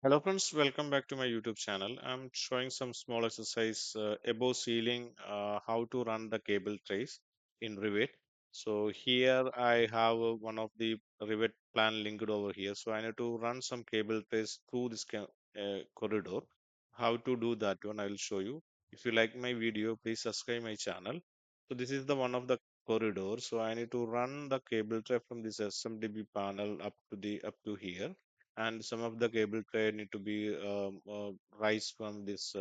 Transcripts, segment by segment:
Hello friends, welcome back to my YouTube channel. I'm showing some small exercise above ceiling, how to run the cable trays in Revit. So here I have one of the Revit plan linked over here. So I need to run some cable trays through this corridor. How to do that one, I will show you. If you like my video, please subscribe my channel. So this is the one of the corridor. So I need to run the cable tray from this SMDB panel up to here, and some of the cable tray need to be raised from this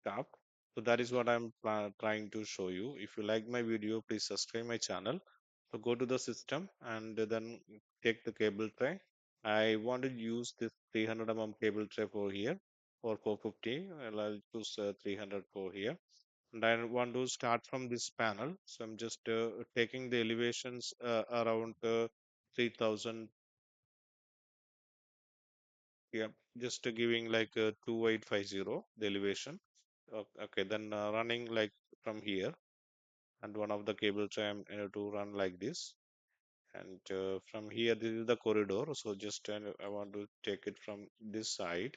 top. So that is what I'm trying to show you. If you like my video, please subscribe my channel. So go to the system and then take the cable tray. I want to use this 300 cable tray for here, or 450. I'll choose 300 for here. And I want to start from this panel. So I'm just taking the elevations around 3000. Yeah, just giving like 2850 the elevation. Okay, then running like from here, and one of the cable tray I'm to run like this. And from here, this is the corridor. So just I want to take it from this side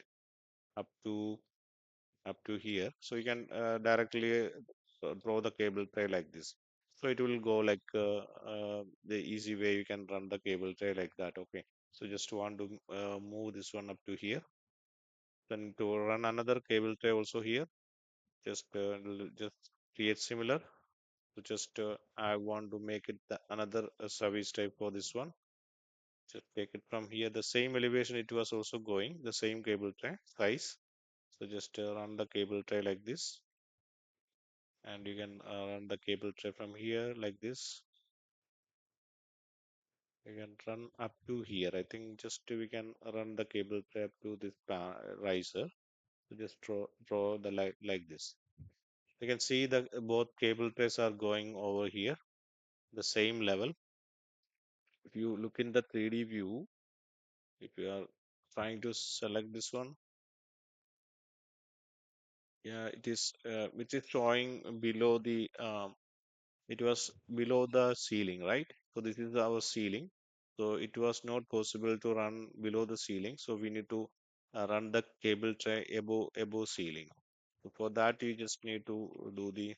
up to here. So you can directly draw the cable tray like this. So it will go like the easy way you can run the cable tray like that. Okay. So just want to move this one up to here. Then to run another cable tray also here, just create similar. So just I want to make it another service type for this one. Just take it from here. The same elevation it was also going, the same cable tray size. So just run the cable tray like this, and you can run the cable tray from here like this. You can run up to here. I think just we can run the cable tray up to this riser. So just draw the like this. You can see that both cable trays are going over here, the same level. If you look in the 3D view, if you are trying to select this one, yeah, it is showing below the it was below the ceiling, right? So this is our ceiling. So it was not possible to run below the ceiling. So we need to run the cable tray above ceiling. So for that, you just need to do the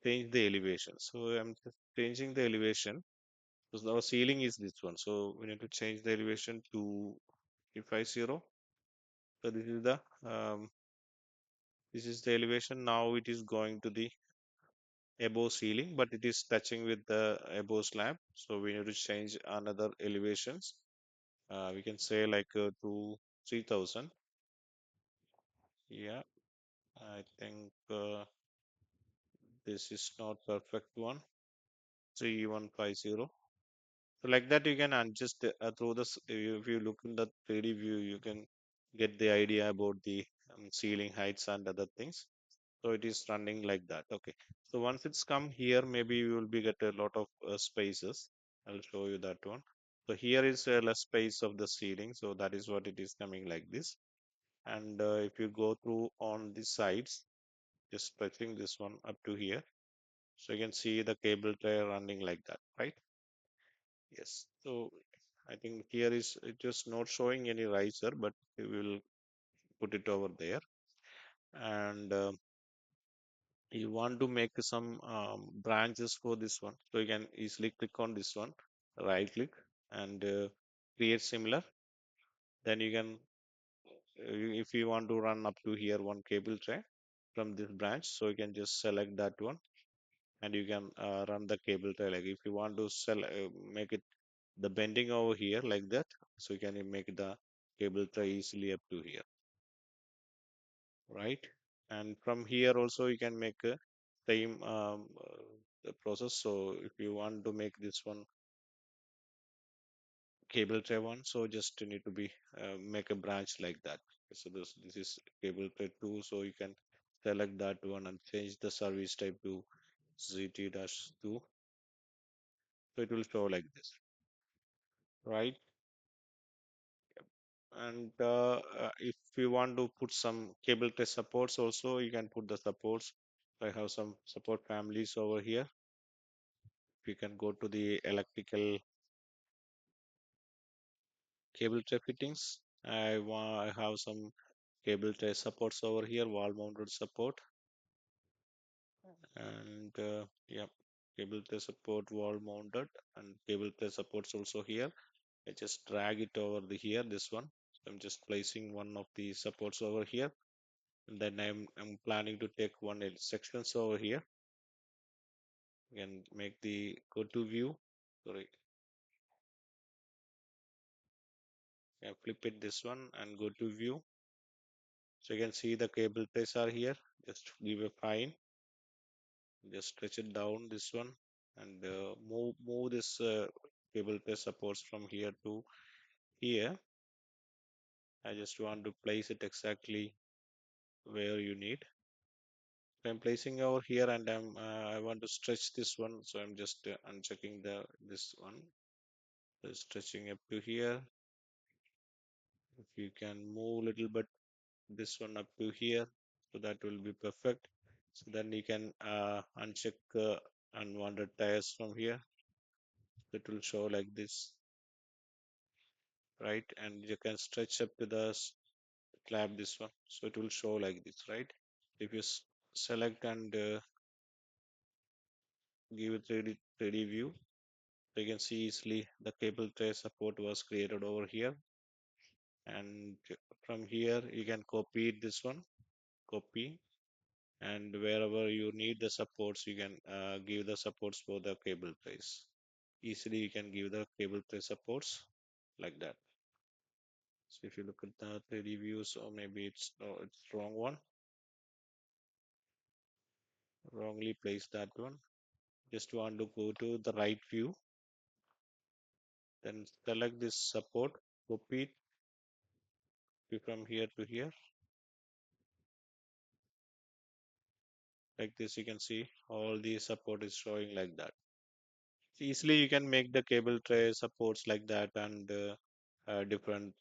change the elevation. So I'm just changing the elevation because our ceiling is this one. So we need to change the elevation to 350. So um, this is the elevation. Now it is going to the above ceiling, but it is touching with the above slab. So we need to change another elevations. We can say like to 3000. Yeah, I think this is not perfect one. 3150. So like that you can adjust through this. If you look in the 3D view, you can get the idea about the ceiling heights and other things. So it is running like that. Okay. So once it's come here, maybe you will be get a lot of spaces. I'll show you that one. So here is less space of the ceiling. So that is what it is coming like this. And if you go through on the sides, just stretching this one up to here. So you can see the cable tray running like that, right? Yes. So I think here is it is not showing any riser, but we will put it over there. And you want to make some branches for this one, so you can easily click on this one, right click, and create similar. Then you can, if you want to run up to here one cable tray from this branch, so you can just select that one, and you can run the cable tray. Like if you want to make it the bending over here like that, so you can make the cable tray easily up to here, right? And from here also you can make a same the process. So if you want to make this one cable tray one, so just need to be make a branch like that. So this is cable tray 2, so you can select that one and change the service type to ZT-2. So it will show like this, right? And if you want to put some cable tray supports also, you can put the supports. I have some support families over here. We can go to the electrical cable tray fittings. I have some cable tray supports over here, wall mounted support, and yeah, cable tray support wall mounted, and cable tray supports also here. I just drag it over the here, this one. So I'm just placing one of the supports over here, and then I'm planning to take one sections over here. You can make the go to view. Sorry, I flip it this one and go to view. So you can see the cable trays are here. Just give a fine. Just stretch it down this one and move this cable tray supports from here to here. I just want to place it exactly where you need. So I'm placing over here, and I want to stretch this one, so I'm just unchecking the this one. So stretching up to here. If you can move a little bit this one up to here, so that will be perfect. So then you can uncheck unwanted tires from here. It will show like this, right? And you can stretch up to the slab this one, so it will show like this, right? If you select and give it 3D view, so you can see easily the cable tray support was created over here. And from here you can copy this one, copy, and wherever you need the supports you can give the supports for the cable trays. Easily you can give the cable tray supports like that. So if you look at the 3D views, or maybe it's no, it's wrong one, wrongly placed that one. Just want to go to the right view, then select this support, copy it from here to here. Like this, you can see all the support is showing like that. Easily you can make the cable tray supports like that, and different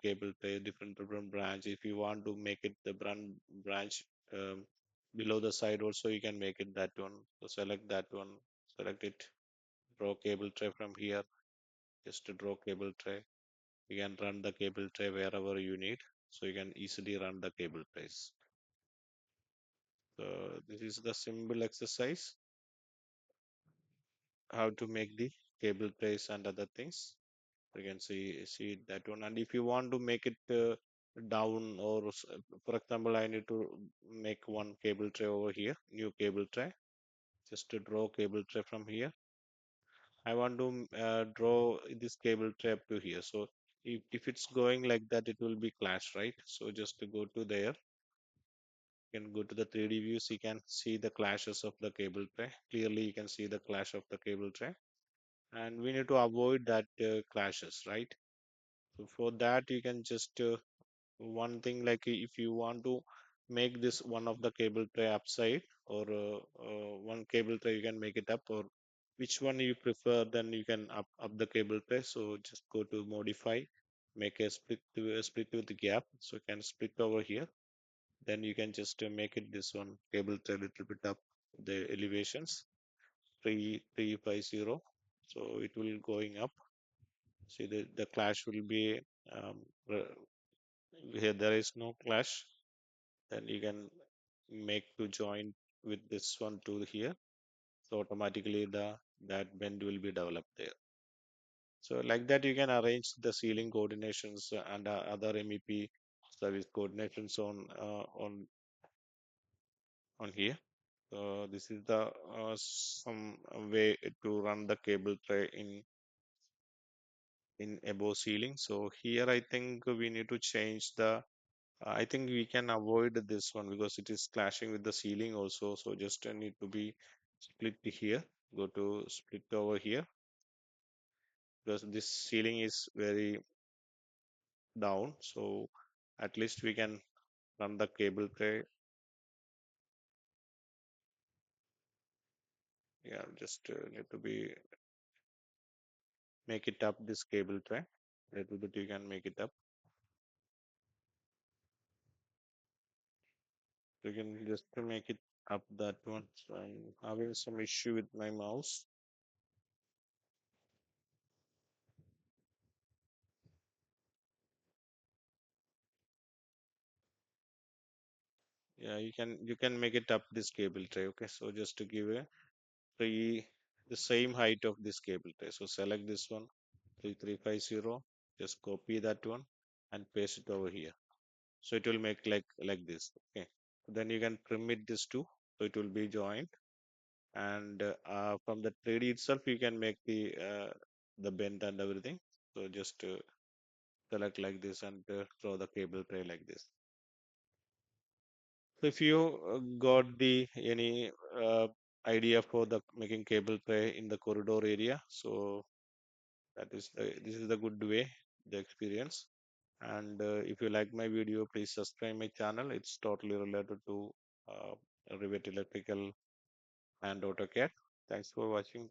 cable tray, different branch. If you want to make it the branch um, below the side also, you can make it that one. So select that one, select it, draw cable tray from here. Just to draw cable tray, you can run the cable tray wherever you need, so you can easily run the cable trays. So this is the simple exercise how to make the cable trays and other things. You can see that one. And if you want to make it down, or for example, I need to make one cable tray over here, new cable tray. Just to draw cable tray from here. I want to draw this cable tray up to here. So if it's going like that, it will be clash, right? So just to go to there, you can go to the 3D views. You can see the clashes of the cable tray. Clearly, you can see the clash of the cable tray, and we need to avoid that clashes, right? So for that, you can just one thing, like if you want to make this one of the cable tray upside, or one cable tray you can make it up, or which one you prefer, then you can up the cable tray. So just go to modify, make a split with the gap, so you can split over here. Then you can just make it this one cable tray a little bit up the elevations, 3350. So it will going up. See the clash will be um, here there is no clash. Then you can make to join with this one to here, so automatically that bend will be developed there. So like that you can arrange the ceiling coordinations and other MEP service coordinations on here. So this is the some way to run the cable tray in above ceiling. So here I think we need to change the I think we can avoid this one because it is clashing with the ceiling also. So just need to be split here. Go to split over here, because this ceiling is very down. So at least we can run the cable tray. Yeah, just need to be make it up this cable tray. Little bit you can make it up. You can just to make it up that one. So I'm having some issue with my mouse. Yeah, you can make it up this cable tray. Okay, so just to give a three the same height of this cable tray. So select this one 3350. Just copy that one and paste it over here. So it will make like this. Okay, then you can trim it this too. So it will be joined, and from the 3D itself you can make the bend and everything. So just select like this and throw the cable tray like this. So if you got the any idea for the making cable tray in the corridor area, so this is the good way, the experience. And if you like my video, please subscribe my channel. It's totally related to uh, Revit electrical and AutoCAD. Thanks for watching.